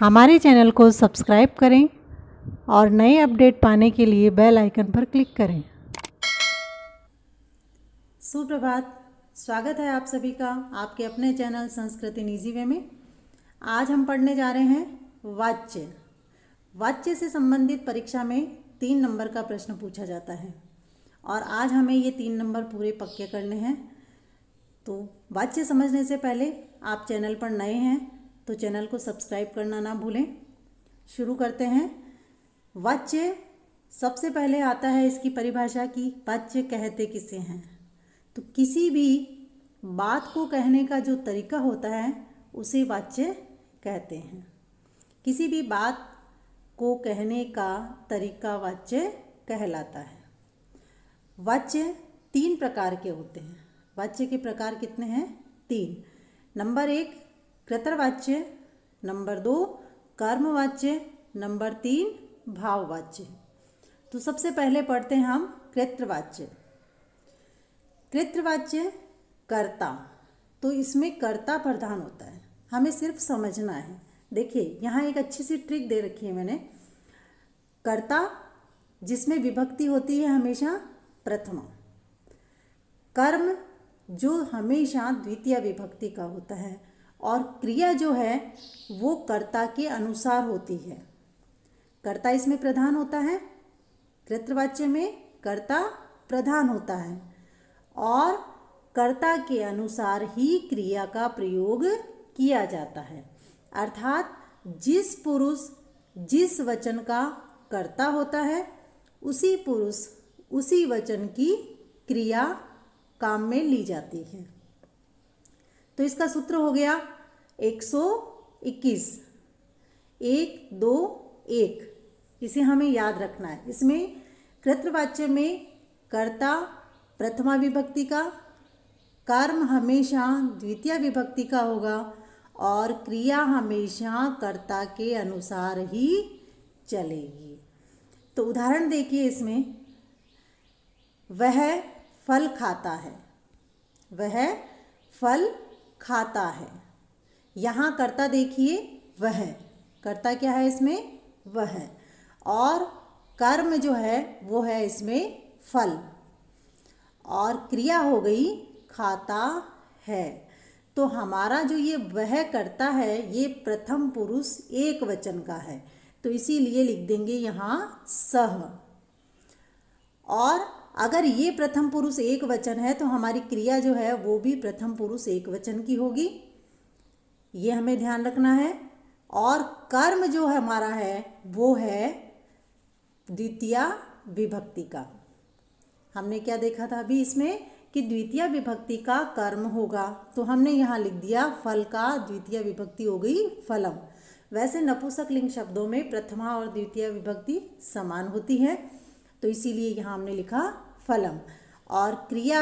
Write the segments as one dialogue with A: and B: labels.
A: हमारे चैनल को सब्सक्राइब करें और नए अपडेट पाने के लिए बेल आइकन पर क्लिक करें। सुप्रभात, स्वागत है आप सभी का आपके अपने channel Sanskrit in easy way में। आज हम पढ़ने जा रहे हैं वाच्य। वाच्य से संबंधित परीक्षा में 3 नंबर का प्रश्न पूछा जाता है और आज हमें ये 3 नंबर पूरे पक्के करने हैं। तो वाच्य समझने से पहले आप चैनल पर नए हैं तो चैनल को सब्सक्राइब करना ना भूलें। शुरू करते हैं। वाच्य सबसे पहले आता है इसकी परिभाषा की वाच्य कहते किसे हैं। तो किसी भी बात को कहने का जो तरीका होता है उसे वाच्य कहते हैं। किसी भी बात को कहने का तरीका वाच्य कहलाता है। वाच्य 3 प्रकार के होते हैं। वाच्य के प्रकार कितने हैं? 3। नंबर 1 कृतवाच्य, नंबर 2 कर्मवाच्य, नंबर 3 भाववाच्य। तो सबसे पहले पढ़ते हैं हम कृतवाच्य। कृतवाच्य कर्ता, तो इसमें कर्ता प्रधान होता है, हमें सिर्फ समझना है। देखिए यहाँ एक अच्छी सी ट्रिक दे रखी है मैंने। कर्ता जिसमें विभक्ति होती है हमेशा प्रथमा, कर्म जो हमेशा द्वितीय विभक्ति का होता है और क्रिया जो है वो कर्ता के अनुसार होती है। कर्ता इसमें प्रधान होता है, कृतवाच्य में कर्ता प्रधान होता है और कर्ता के अनुसार ही क्रिया का प्रयोग किया जाता है। अर्थात जिस पुरुष जिस वचन का कर्ता होता है उसी पुरुष उसी वचन की क्रिया काम में ली जाती है। तो इसका सूत्र हो गया 121 1 2 1। इसे हमें याद रखना है। इसमें कृतवाच्य में कर्ता प्रथमा विभक्ति का, कर्म हमेशा द्वितीय विभक्ति का होगा और क्रिया हमेशा कर्ता के अनुसार ही चलेगी। तो उदाहरण देखिए इसमें, वह फल खाता है, वह फल खाता है। यहाँ कर्ता देखिए वह, कर्ता क्या है इसमें? वह, और कर्म जो है वो है इसमें फल और क्रिया हो गई खाता है। तो हमारा जो ये वह कर्ता है ये प्रथम पुरुष एक वचन का है, तो इसीलिए लिख देंगे यहाँ सह। और अगर ये प्रथम पुरुष एक वचन है तो हमारी क्रिया जो है वो भी प्रथम पुरुष एक वचन की होगी, ये हमें ध्यान रखना है। और कर्म जो है हमारा है वो है द्वितीय विभक्ति का। हमने क्या देखा था अभी इसमें कि द्वितीय विभक्ति का कर्म होगा, तो हमने यहाँ लिख दिया फल का द्वितीय विभक्ति हो गई फलम। वैसे नपुंसकलिंग शब्दों में प्रथमा और द्वितीय विभक्ति समान होती है, तो इसीलिए यहाँ हमने लिखा फलम। और क्रिया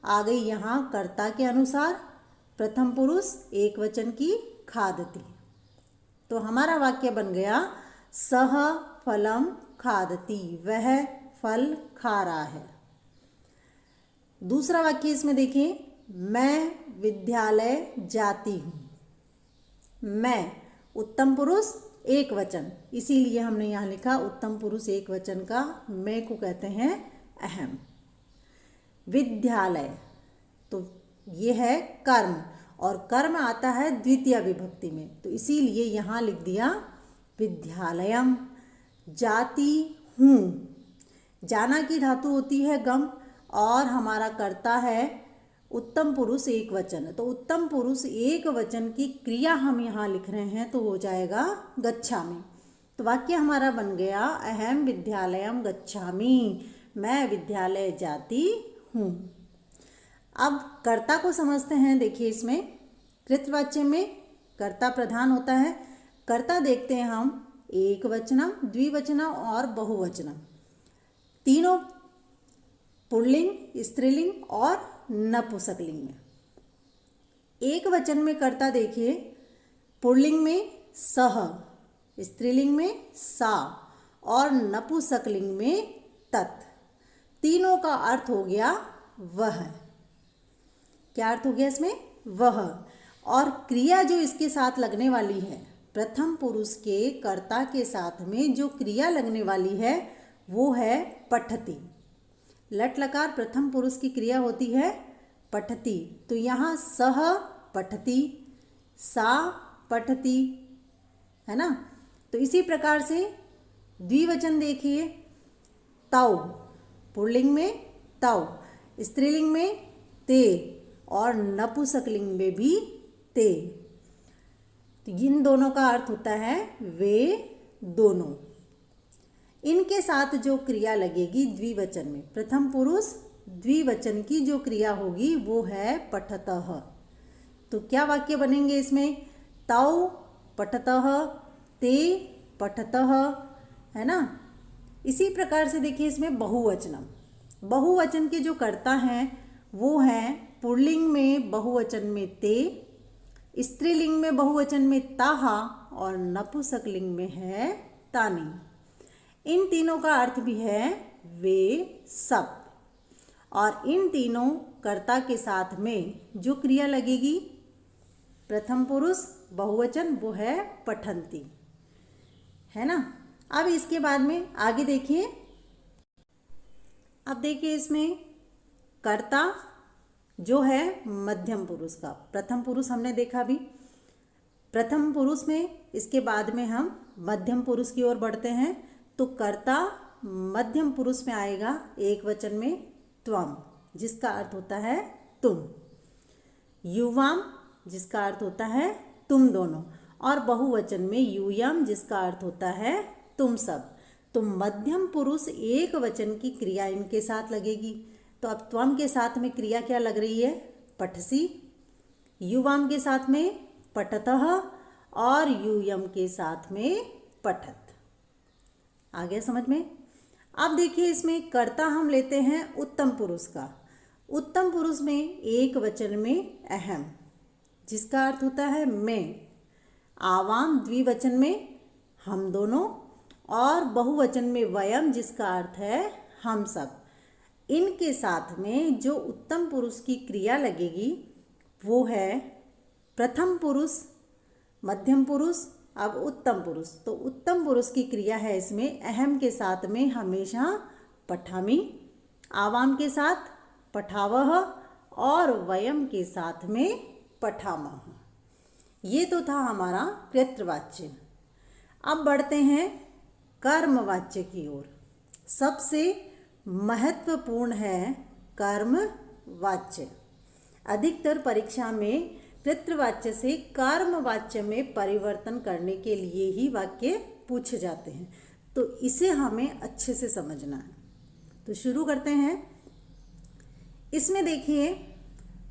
A: आ गई यहाँ कर्ता के अनुसार, प्रथम पुरुष एक वचन की खादति। तो हमारा वाक्य बन गया सह फलम खादति, वह फल खा रहा है। दूसरा वाक्य इसमें देखिए, मैं विद्यालय जाती हूँ। मैं उत्तम पुरुष एक वचन, इसीलिए हमने यहाँ लिखा उत्तम पुरुष एक वचन का मैं को कहते हैं अहम। विद्यालय तो ये है कर्म और कर्म आता है द्वितीय विभक्ति में, तो इसीलिए यहाँ लिख दिया विद्यालयम। जाती हूँ, जाना की धातु होती है गम और हमारा कर्ता है उत्तम पुरुष एक वचन, तो उत्तम पुरुष एक वचन की क्रिया हम यहाँ लिख रहे हैं तो हो जाएगा गच्छामि। तो वाक्य हमारा बन गया अहम विद्यालयम गच्छामि, मैं विद्यालय जाती हूँ। अब कर्ता को समझते हैं। देखिए इसमें कृतवाच्य में कर्ता प्रधान होता है। कर्ता देखते हैं हम एक वचनम, द्विवचनम और बहुवचनम, तीनों पुल्लिंग, स्त्रीलिंग और नपुंसकलिंग में। एक वचन में कर्ता देखिए, पुल्लिंग में सह, स्त्रीलिंग में सा और नपुंसकलिंग में तत्। तीनों का अर्थ हो गया वह। क्या अर्थ हो गया इसमें? वह। और क्रिया जो इसके साथ लगने वाली है प्रथम पुरुष के कर्ता के साथ में जो क्रिया लगने वाली है वो है पठति। लट लकार प्रथम पुरुष की क्रिया होती है पठति। तो यहाँ सह पठति, सा पठति, है ना। तो इसी प्रकार से द्विवचन देखिए, तौ, पुल्लिंग में तौ, स्त्रीलिंग में ते और नपुंसकलिंग में भी ते। तो इन दोनों का अर्थ होता है वे दोनों। इनके साथ जो क्रिया लगेगी द्विवचन में, प्रथम पुरुष द्विवचन की जो क्रिया होगी वो है पठतः। तो क्या वाक्य बनेंगे इसमें? तौ पठतः, ते पठतः, है ना। इसी प्रकार से देखिए इसमें बहुवचनम, बहुवचन के जो कर्ता हैं वो हैं पुल्लिंग में बहुवचन में ते, स्त्रीलिंग में बहुवचन में ताहा और नपुंसकलिंग में है तानी। इन तीनों का अर्थ भी है वे सब। और इन तीनों कर्ता के साथ में जो क्रिया लगेगी प्रथम पुरुष बहुवचन वो है पठन्ति, है ना। अब इसके बाद में आगे देखिए, अब देखिए इसमें कर्ता जो है मध्यम पुरुष का, प्रथम पुरुष हमने देखा भी, प्रथम पुरुष में इसके बाद में हम मध्यम पुरुष की ओर बढ़ते हैं। तो कर्ता मध्यम पुरुष में आएगा एक वचन में त्वम, जिसका अर्थ होता है तुम, युवाम जिसका अर्थ होता है तुम दोनों, और बहुवचन में यूयम जिसका अर्थ होता है तुम सब। तो मध्यम पुरुष एक वचन की क्रिया इनके साथ लगेगी। तो अब त्वम के साथ में क्रिया क्या लग रही है? पठसी। युवाम के साथ में पठतः और यूयम के साथ में पठत। आ गया समझ में? अब देखिए इसमें कर्ता हम लेते हैं उत्तम पुरुष का। उत्तम पुरुष में एक वचन में अहम जिसका अर्थ होता है मैं, आवाम द्विवचन में हम दोनों, और बहुवचन में वयम जिसका अर्थ है हम सब। इनके साथ में जो उत्तम पुरुष की क्रिया लगेगी वो है प्रथम पुरुष, मध्यम पुरुष, अब उत्तम पुरुष। तो उत्तम पुरुष की क्रिया है इसमें अहम के साथ में हमेशा पठामि, आवाम के साथ पठावह और वयम के साथ में पठामह। ये तो था हमारा कृतवाच्य। अब बढ़ते हैं कर्मवाच्य की ओर। सबसे महत्वपूर्ण है कर्मवाच्य। अधिकतर परीक्षा में कृतवाच्य से कर्मवाच्य में परिवर्तन करने के लिए ही वाक्य पूछे जाते हैं, तो इसे हमें अच्छे से समझना है। तो शुरू करते हैं। इसमें देखिए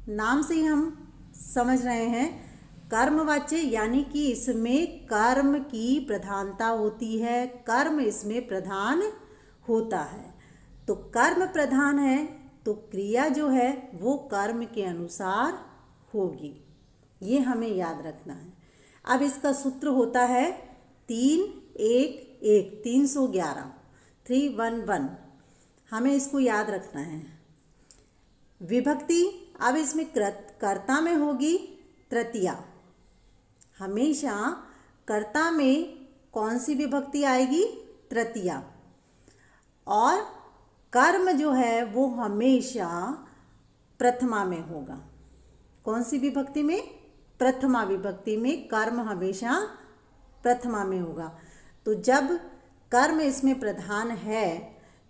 A: नाम से ही हम समझ रहे हैं कर्मवाच्य, यानी कि इसमें कर्म की प्रधानता होती है, कर्म इसमें प्रधान होता है। तो कर्म प्रधान है तो क्रिया जो है वो कर्म के अनुसार होगी, ये हमें याद रखना है। अब इसका सूत्र होता है 3-1-1, 311, 311, हमें इसको याद रखना है। विभक्ति अब इसमें कर्ता में होगी तृतीया। हमेशा कर्ता में कौन सी विभक्ति आएगी? तृतीया। और कर्म जो है वो हमेशा प्रथमा में होगा। कौन सी विभक्ति में? प्रथमा विभक्ति में कर्म हमेशा प्रथमा में होगा। तो जब कर्म इसमें प्रधान है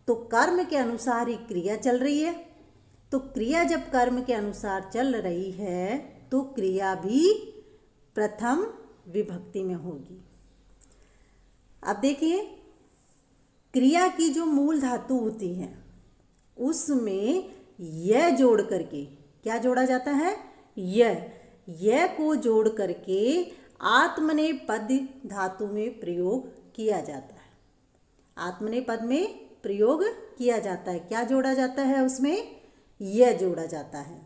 A: तो कर्म के अनुसार ही क्रिया चल रही है। तो क्रिया जब कर्म के अनुसार चल रही है तो क्रिया भी प्रथम विभक्ति में होगी। अब देखिए क्रिया की जो मूल धातु होती है उसमें यह जोड़ करके क्या जोड़ा जाता है? यह को जोड़ करके आत्मनेपद धातु में प्रयोग किया जाता है। आत्मनेपद में प्रयोग किया जाता है। क्या जोड़ा जाता है उसमें? यह जोड़ा जाता है।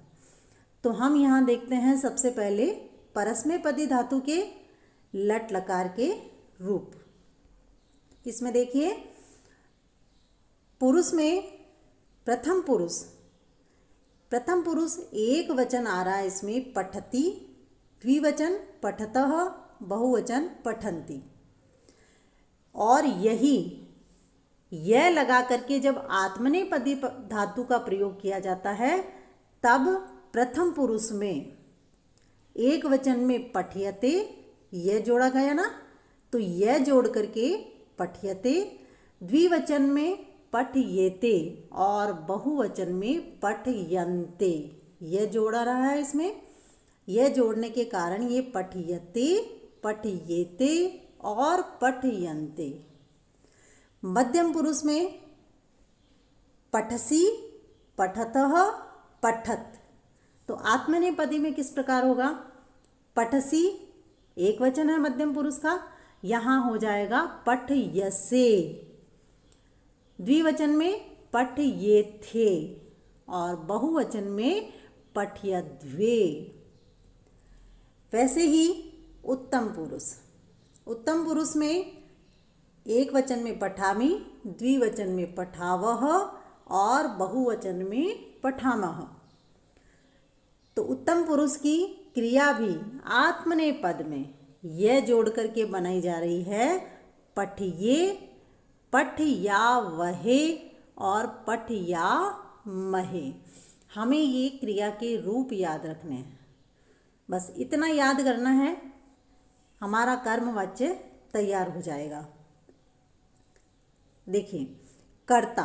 A: तो हम यहाँ देखते हैं सबसे पहले परस्मैपदी धातु के लट लकार के रूप। इसमें देखिए पुरुष में प्रथम पुरुष एक वचन आ रहा है इसमें पठति, द्विवचन पठतः बहुवचन पठन्ति। और यही यह लगा करके जब आत्मनेपदी धातु का प्रयोग किया जाता है तब प्रथम पुरुष में एक वचन में पठ्यते यह जोड़ा गया ना, तो यह जोड़ करके पठ्यते, द्विवचन में पठ्येते और बहुवचन में पठयन्ते यह जोड़ा रहा है इसमें। यह जोड़ने के कारण ये पठ्यते, पठ्येते और पठयन्ते। मध्यम पुरुष में पठसि, पठतः, पठत। तो आत्मनेपदी में किस प्रकार होगा? पठसि एक वचन है मध्यम पुरुष का, यहाँ हो जाएगा पठयसे। द्विवचन में पठयेथे और बहुवचन में पठयध्वे। वैसे ही उत्तम पुरुष, उत्तम पुरुष में एक वचन में पठामि, द्विवचन में पठावह और बहुवचन में पठामह। तो उत्तम पुरुष की क्रिया भी आत्मनेपद में यह जोड़ करके बनाई जा रही है पठये, पठयावहे और पठयामहे। हमें ये क्रिया के रूप याद रखने हैं, बस इतना याद करना है, हमारा कर्मवाच्य तैयार हो जाएगा। देखिए, कर्ता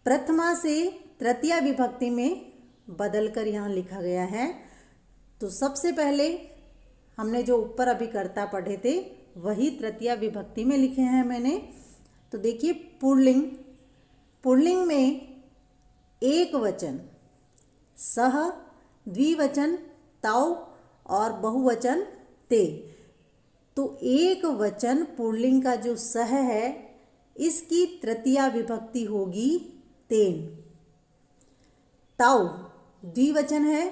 A: प्रथमा से तृतीया विभक्ति में बदलकर यहाँ लिखा गया है। तो सबसे पहले हमने जो ऊपर अभी कर्ता पढ़े थे वही तृतीया विभक्ति में लिखे हैं मैंने। तो देखिए, पुल्लिंग, पुल्लिंग में एक वचन सह, द्विवचन तौ और बहुवचन ते। तो एक वचन पुल्लिंग का जो सह है इसकी तृतीया विभक्ति होगी तेन। तौ द्विवचन है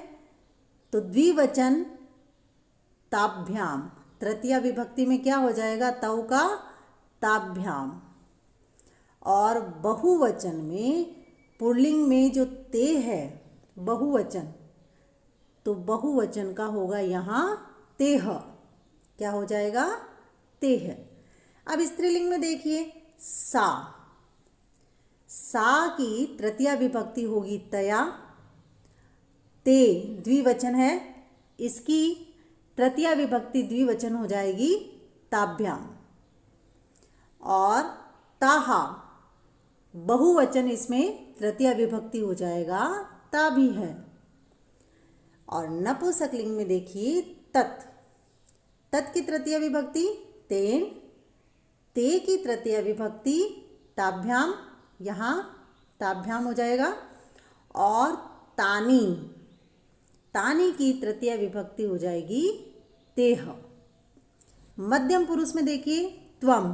A: तो द्विवचन ताभ्याम, तृतीया विभक्ति में क्या हो जाएगा? तौ का ताभ्याम। और बहुवचन में पुल्लिंग में जो ते है बहुवचन, तो बहुवचन का होगा यहाँ तेह। क्या हो जाएगा? तेह। अब स्त्रीलिंग में देखिए, सा, सा की तृतीया विभक्ति होगी तया। ते द्विवचन है, इसकी तृतीया विभक्ति द्विवचन हो जाएगी ताभ्याम। और ताहा बहुवचन, इसमें तृतीया विभक्ति हो जाएगा ताभी है। और नपुंसकलिंग में देखिए तत्, तत् की तृतीया विभक्ति तेन, ते की तृतीया विभक्ति ताभ्याम, यहाँ ताभ्याम हो जाएगा। और तानी, तानी की तृतीया विभक्ति हो जाएगी तेह। मध्यम पुरुष में देखिए त्वम,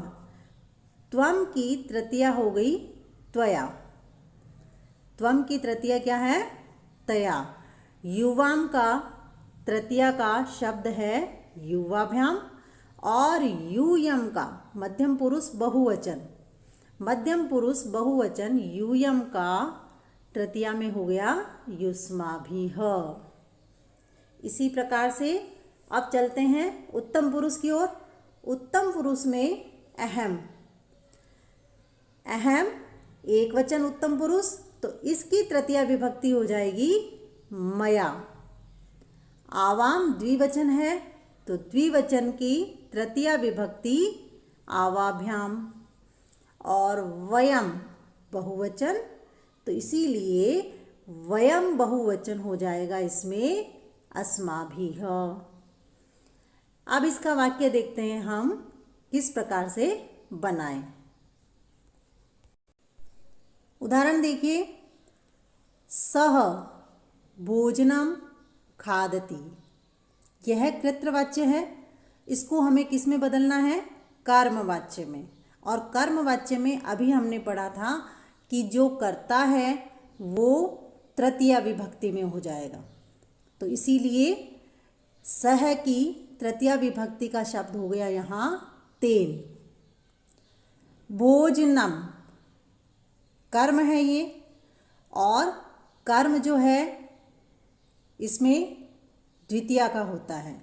A: त्वम की तृतीया हो गई त्वया, त्वम की तृतीया क्या है? तया। युवाम का तृतीया का शब्द है युवाभ्याम। और यूयम का मध्यम पुरुष बहुवचन, मध्यम पुरुष बहुवचन यूयम का तृतीया में हो गया युष्माभिः। इसी प्रकार से अब चलते हैं उत्तम पुरुष की ओर। उत्तम पुरुष में अहम, अहम एक वचन उत्तम पुरुष, तो इसकी तृतीया विभक्ति हो जाएगी मया। आवाम द्विवचन है तो द्विवचन की तृतीया विभक्ति आवाभ्याम। और वयम बहुवचन, तो इसीलिए वयम बहुवचन हो जाएगा इसमें अस्माभिः। अब इसका वाक्य देखते हैं हम किस प्रकार से बनाएं। उदाहरण देखिए, सह भोजनम खादति, यह कृत्रवाच्य है, इसको हमें किस में बदलना है? कर्मवाच्य में। और कर्मवाच्य में अभी हमने पढ़ा था कि जो कर्ता है वो तृतीया विभक्ति में हो जाएगा। तो इसीलिए सह की तृतीया विभक्ति का शब्द हो गया यहाँ तेन। भोजनम कर्म है ये, और कर्म जो है इसमें द्वितीया का होता है।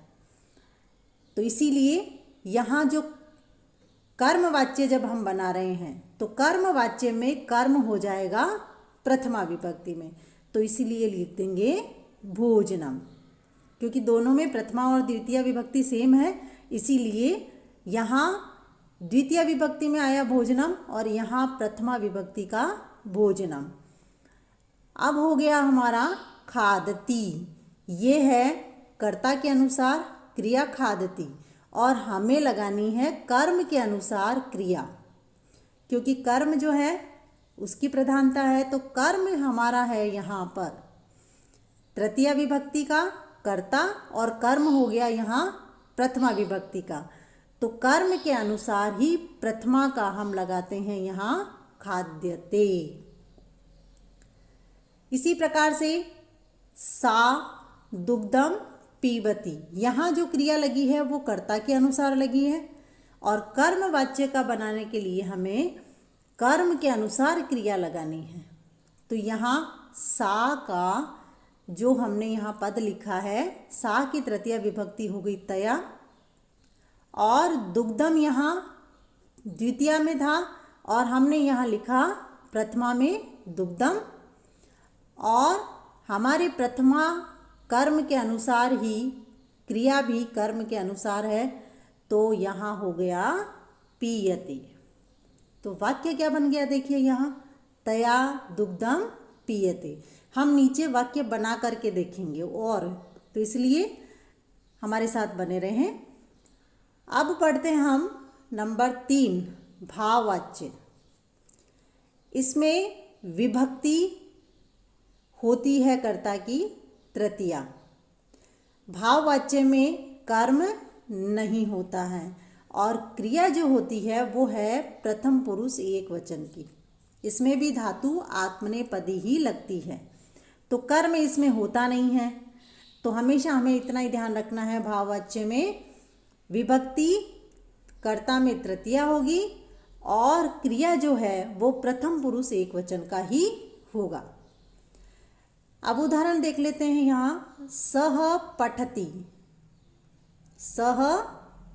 A: तो इसीलिए यहाँ जो कर्मवाच्य जब हम बना रहे हैं तो कर्मवाच्य में कर्म हो जाएगा प्रथमा विभक्ति में, तो इसीलिए लिख देंगे भोजनम, क्योंकि दोनों में प्रथमा और द्वितीय विभक्ति सेम है, इसीलिए यहाँ द्वितीय विभक्ति में आया भोजनम और यहाँ प्रथमा विभक्ति का भोजनम। अब हो गया हमारा खादती, ये है कर्ता के अनुसार क्रिया खादती और हमें लगानी है कर्म के अनुसार क्रिया, क्योंकि कर्म जो है उसकी प्रधानता है, तो कर्म हमारा है यहाँ पर तृतीय विभक्ति का कर्ता और कर्म हो गया यहाँ प्रथमा विभक्ति का, तो कर्म के अनुसार ही प्रथमा का हम लगाते हैं यहाँ खाद्यते। इसी प्रकार से सा दुग्धम पीबती, यहाँ जो क्रिया लगी है वो कर्ता के अनुसार लगी है और कर्म वाच्य का बनाने के लिए हमें कर्म के अनुसार क्रिया लगानी है। तो यहाँ सा का जो हमने यहाँ पद लिखा है, सा की तृतीय विभक्ति हो गई तया और दुग्धम यहाँ द्वितीय में था और हमने यहाँ लिखा प्रथमा में दुग्धम, और हमारे प्रथमा कर्म के अनुसार ही क्रिया भी कर्म के अनुसार है, तो यहाँ हो गया पीयते। तो वाक्य क्या बन गया देखिए यहाँ, तया दुग्धम पीयते। हम नीचे वाक्य बना करके देखेंगे और तो इसलिए हमारे साथ बने रहें। अब पढ़ते हैं हम नंबर 3 भाववाच्य। इसमें विभक्ति होती है कर्ता की तृतीया। भाववाच्य में कर्म नहीं होता है और क्रिया जो होती है वो है प्रथम पुरुष एक वचन की, इसमें भी धातु आत्मनेपदी ही लगती है, तो कर्म इसमें होता नहीं है। तो हमेशा हमें इतना ही ध्यान रखना है, भाववाच्य में विभक्ति कर्ता में तृतीया होगी और क्रिया जो है वो प्रथम पुरुष एक वचन का ही होगा। अब उदाहरण देख लेते हैं यहाँ, सह पठति, सह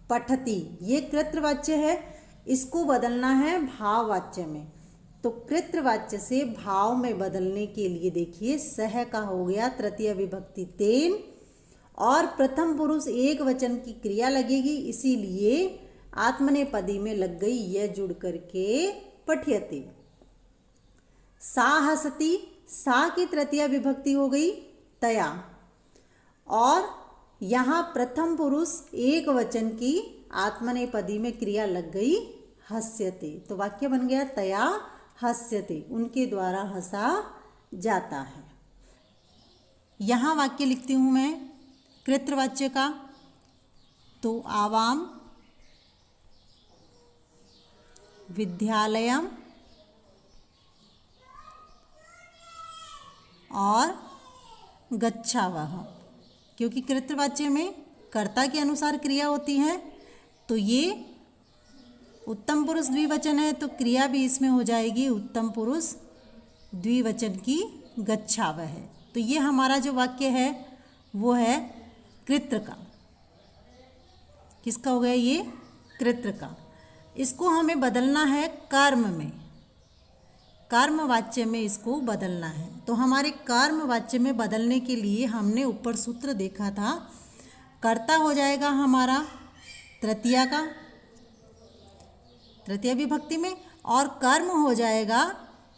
A: पठति ये कृतवाच्य है, इसको बदलना है भाववाच्य में, तो कृतवाच्य से भाव में बदलने के लिए देखिए सह का हो गया तृतीय विभक्ति तेन और प्रथम पुरुष एक वचन की क्रिया लगेगी, इसीलिए आत्मनेपदी में लग गई यह जुड़ करके पठ्यते। साहसति, सा की तृतीय विभक्ति हो गई तया और यहाँ प्रथम पुरुष एक वचन की आत्मनेपदी में क्रिया लग गई हस्यते, तो वाक्य बन गया तया हस्यते, उनके द्वारा हंसा जाता है। यहाँ वाक्य लिखती हूँ मैं कृतवाच्य का, तो आवाम विद्यालयम और गच्छावः, क्योंकि कृतवाच्य में कर्ता के अनुसार क्रिया होती है, तो ये उत्तम पुरुष द्विवचन है तो क्रिया भी इसमें हो जाएगी उत्तम पुरुष द्विवचन की गच्छावः है। तो ये हमारा जो वाक्य है वो है कृत्र का। किसका हो गया ये? कृत्र का। इसको हमें बदलना है कर्म में, कर्मवाच्य में इसको बदलना है। तो हमारे कर्मवाच्य में बदलने के लिए हमने ऊपर सूत्र देखा था, कर्ता हो जाएगा हमारा तृतीया का तृतीय विभक्ति में और कर्म हो जाएगा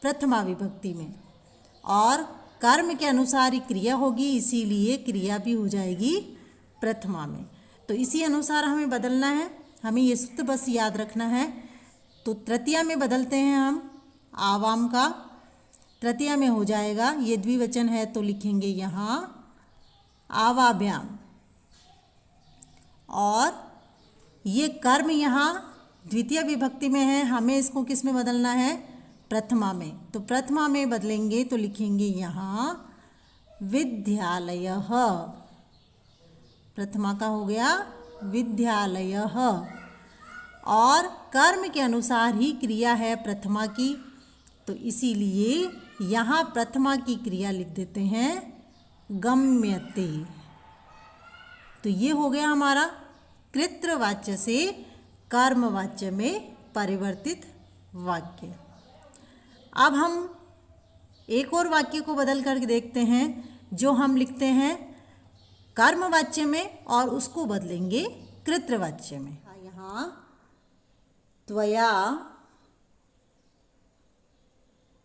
A: प्रथमा विभक्ति में, और कर्म के अनुसार ही क्रिया होगी, इसीलिए क्रिया भी हो जाएगी प्रथमा में। तो इसी अनुसार हमें बदलना है, हमें ये सूत्र बस याद रखना है। तो तृतीया में बदलते हैं हम आवाम का, तृतीया में हो जाएगा, ये द्विवचन है तो लिखेंगे यहाँ आवाभ्याम, और ये कर्म यहाँ द्वितीय विभक्ति में है, हमें इसको किस में बदलना है? प्रथमा में। तो प्रथमा में बदलेंगे तो लिखेंगे यहाँ विद्यालयः, प्रथमा का हो गया विद्यालयः, और कर्म के अनुसार ही क्रिया है प्रथमा की, तो इसीलिए यहाँ प्रथमा की क्रिया लिख देते हैं गम्यते। तो ये हो गया हमारा कृत्रवाच्य से कर्मवाच्य में परिवर्तित वाक्य। अब हम एक और वाक्य को बदल कर देखते हैं जो हम लिखते हैं कर्मवाच्य में और उसको बदलेंगे कृत्रवाच्य में। यहाँ त्वया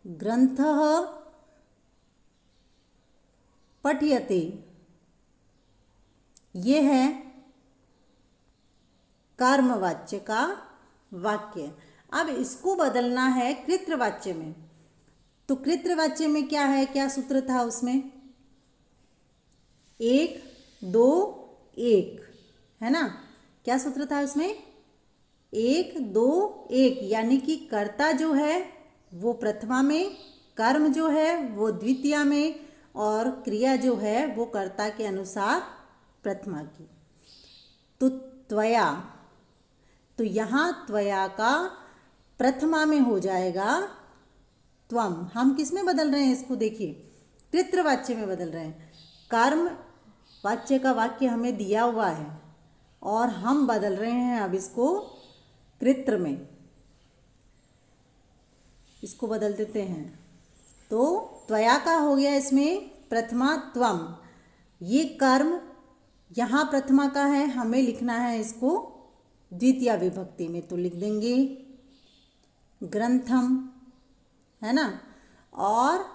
A: ग्रंथः पठ्यते, ये है कर्मवाच्य का वाक्य। अब इसको बदलना है कृत्रवाच्य में। तो कृत्रवाच्य में क्या है, क्या सूत्र था उसमें? 1 2 1 है ना। क्या सूत्र था उसमें? 1 2 1, यानी कि कर्ता जो है वो प्रथमा में, कर्म जो है वो द्वितीया में और क्रिया जो है वो कर्ता के अनुसार प्रथमा की। तो त्वया, तो यहाँ त्वया का प्रथमा में हो जाएगा त्वम। हम किस में बदल रहे हैं इसको? देखिए, कृत्रवाच्य में बदल रहे हैं। कर्म वाच्य का वाक्य हमें दिया हुआ है और हम बदल रहे हैं अब इसको कृत्र में। इसको बदल देते हैं। तो त्वया का हो गया इसमें प्रथमा त्वम। ये कर्म यहाँ प्रथमा का है, हमें लिखना है इसको द्वितीया विभक्ति में। तो लिख देंगे ग्रंथम, है ना। और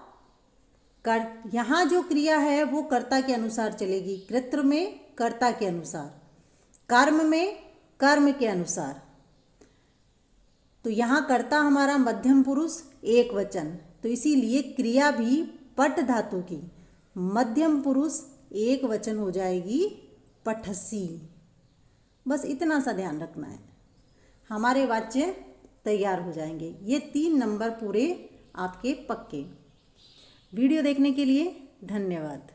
A: यहाँ जो क्रिया है वो कर्ता के अनुसार चलेगी, कृत्र में कर्ता के अनुसार, कर्म में कर्म के अनुसार। तो यहाँ कर्ता हमारा मध्यम पुरुष एक वचन, तो इसीलिए क्रिया भी पट धातु की मध्यम पुरुष एक वचन हो जाएगी पठसी। बस इतना सा ध्यान रखना है, हमारे वाच्य तैयार हो जाएंगे। ये 3 नंबर पूरे आपके पक्के। वीडियो देखने के लिए धन्यवाद।